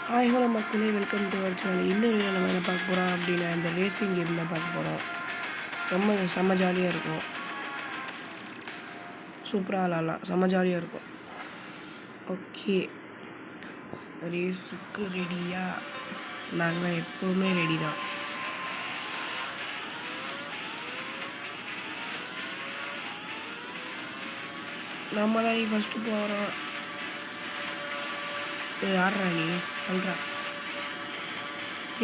Hi hello மக்களே, welcome to our channel. இன்னொரு நம்ம என்ன பார்க்க போகிறோம் அப்படின்னா, இந்த ரேசிங் இருந்தால் பார்க்க போகிறோம். ரொம்ப செம்ம ஜாலியாக இருக்கும், சூப்பராக விளாட்லாம், செம்ம ஜாலியாக இருக்கும். ஓகே, ரேஸுக்கு ரெடியா? நாங்கள் எப்போவுமே ரெடி தான். நம்ம தான் நீ ஃபஸ்ட்டு போகிறோம். யார்ரா நீ? கல்றா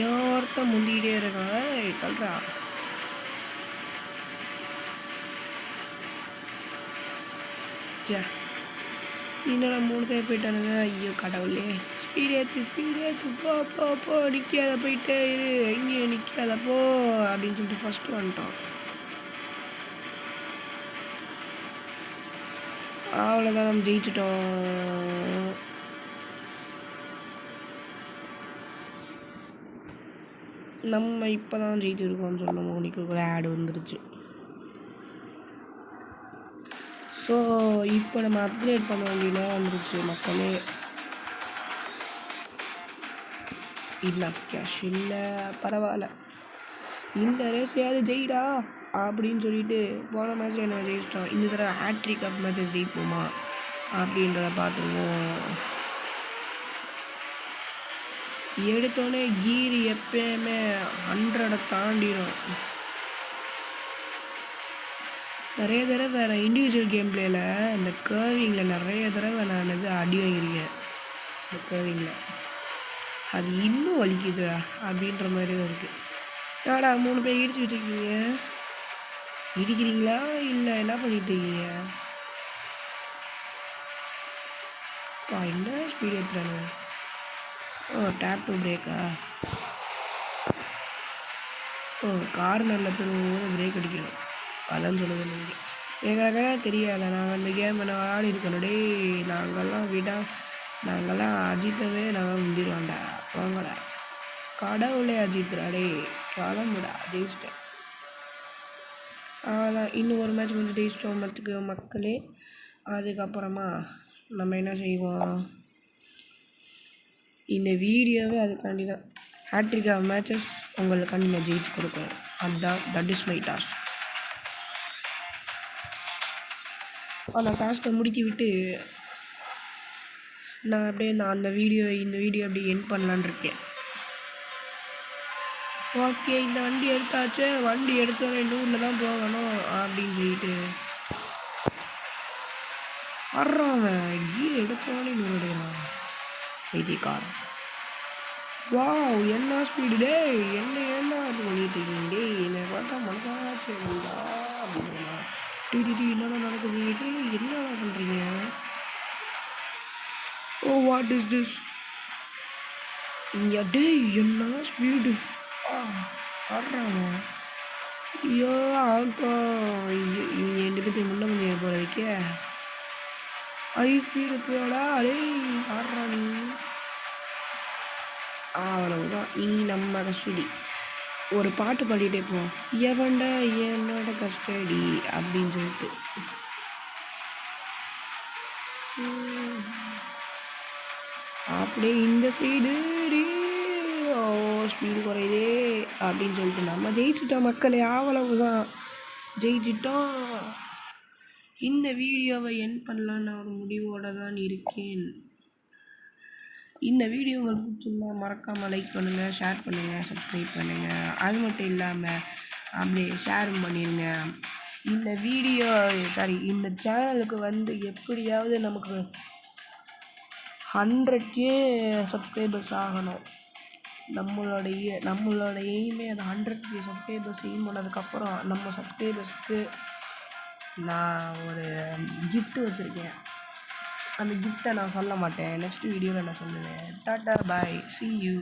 யார்த்த முந்திக்கிட்டே இருக்கான். கல்றா என்னடா 3 பேர் போயிட்டானுங்க. ஐயோ கடவுளே, ஸ்பீட் ஏற்று போ நிற்காத, போயிட்டே இரு, இங்கே நிற்காத போ அப்படின்னு சொல்லிட்டு ஃபஸ்ட்டு வந்துட்டோம். அவ்வளோதான், நம்ம ஜெயிச்சிட்டோம். நம்ம இப்போ தான் ஜெயிச்சிருக்கோம்னு சொன்னோம். உனக்கு ஒரு ஆடு வந்துருச்சு. ஸோ இப்போ நம்ம அப்கிரேட் பண்ண வேண்டியனா வந்துருச்சு மக்களே. இல்லை கேஷ் இல்லை, பரவாயில்ல, இந்த ரேஸையாவது ஜெயிடா அப்படின்னு சொல்லிட்டு போன மேட்ச்சில் என்ன ஜெயிச்சிட்டோம். இந்த தடவை ஹேட்ரிக் ஆஃப் மேட்சஸ் ஜெயிப்போமா அப்படின்றத பார்த்துருவோம். எடுத்தோடனே கீர் எப்பயுமே 100 தாண்டிடும். நிறைய தடவை நான் இண்டிவிஜுவல் கேம் பிளேயில் இந்த கர்விங்கில் நிறைய தடவை நான் அடி வாங்கியிருக்கேன். இந்த கர்விங்கில் அது இன்னும் வலிக்குதுடா அப்படின்ற மாதிரியும் இருக்குது. ஏடா 3 பேர் இடிச்சுக்கிட்டு இருக்கீங்க, இடிக்கிறீங்களா இல்லை என்ன பண்ணிட்டு இருக்கீங்க? என்ன ஸ்பீட் ஏற்றுறாங்க. டேப் டு பிரேக்கா? கார்னரில் திரும்ப பிரேக் அடிக்கணும். அதான் சொல்லுது நீங்கள். எங்களுக்கெல்லாம் தெரியாத, நாங்கள் அந்த கேம் என்ன விளையாடி இருக்கணும். டே நாங்கள்லாம் அஜித்தவே நாங்கள் முந்திடுவோம்டா. வாங்கடா கடவுளே, அஜித்ரா டே கிளம்புடா, ஜெயிச்சிட்டேன். அதான் இன்னும் ஒரு மேட்ச் வந்து ஜெயிச்சிட்டோம் மக்களே. அதுக்கப்புறமா நம்ம என்ன செய்வோம், இந்த வீடியோவே அதுக்காண்டி தான். ஹேட்ரிக் ஆஃப் மேட்சஸ் உங்களுக்காண்டி நான் ஜெயிச்சு கொடுக்குறேன். அதுதான், தட் இஸ் மை டாஸ்க். அந்த டாஸ்க்கை முடித்து விட்டு நான் அப்படியே இந்த வீடியோ அப்படியே எண்ட் பண்ணலான் இருக்கேன். ஓகே, இந்த வண்டி எடுத்தாச்சு. வண்டி எடுத்தோடனே 100 தான் போகணும் அப்படின்னு சொல்லிட்டு வர்றான். கீர் எடுத்தோடனே 100 எடுக்கிறான் வைத்தியக்கார். வாவ், என்ன ஸ்பீடு டே, என்ன பண்ணிட்டு இருக்கீங்க டே? என்னை பார்த்தா மனசாச்சு அப்படின்னா என்னடா நடக்குது, என்னடா பண்ணுறீங்க? Oh what is this? இங்கே டே என்ன ஸ்பீடு ஆடுறாங்க. ஐயோ ஆக்கா, எந்த பற்றி முன்ன கொஞ்சம் போகிற வைக்க ஐ ஸ்பீடு போடா அடே ஆடுறா நீ. அவ்வளவுதான், நீ நம்ம கஸ்டடி. ஒரு பாட்டு பாடிட்டே போ, எவன்டா என்னோட கஸ்டடி அப்படின்னு சொல்லிட்டு. அப்படியே இந்த சைடு ஸ்பீடு குறையுதே அப்படின்னு சொல்லிட்டு நம்ம ஜெயிச்சிட்டோம் மக்களே. அவ்வளவுதான், ஜெயிச்சிட்டோம். இந்த வீடியோவை எண்ட் பண்ணலான்னு ஒரு முடிவோடு தான் இருக்கேன். இந்த வீடியோ உங்களுக்கு பிடிச்சிருந்தா மறக்காமல் லைக் பண்ணுங்கள், ஷேர் பண்ணுங்கள், சப்ஸ்கிரைப் பண்ணுங்கள். அது மட்டும் இல்லாமல் அப்படியே ஷேரும் பண்ணிடுங்க. இந்த இந்த சேனலுக்கு வந்து எப்படியாவது நமக்கு 100K சப்ஸ்கிரைபர்ஸ் ஆகணும். நம்மளோட எய்மே அது. 100K சப்ஸ்கிரைபர்ஸ் எய்ம் பண்ணதுக்கப்புறம் நம்ம சப்ஸ்கிரைபர்ஸ்க்கு நான் ஒரு கிஃப்ட் வச்சுருக்கேன். அந்த கிஃப்ட்டை நான் சொல்ல மாட்டேன், நெக்ஸ்ட் வீடியோவில் நான் சொல்லுவேன். Tata bye, see you.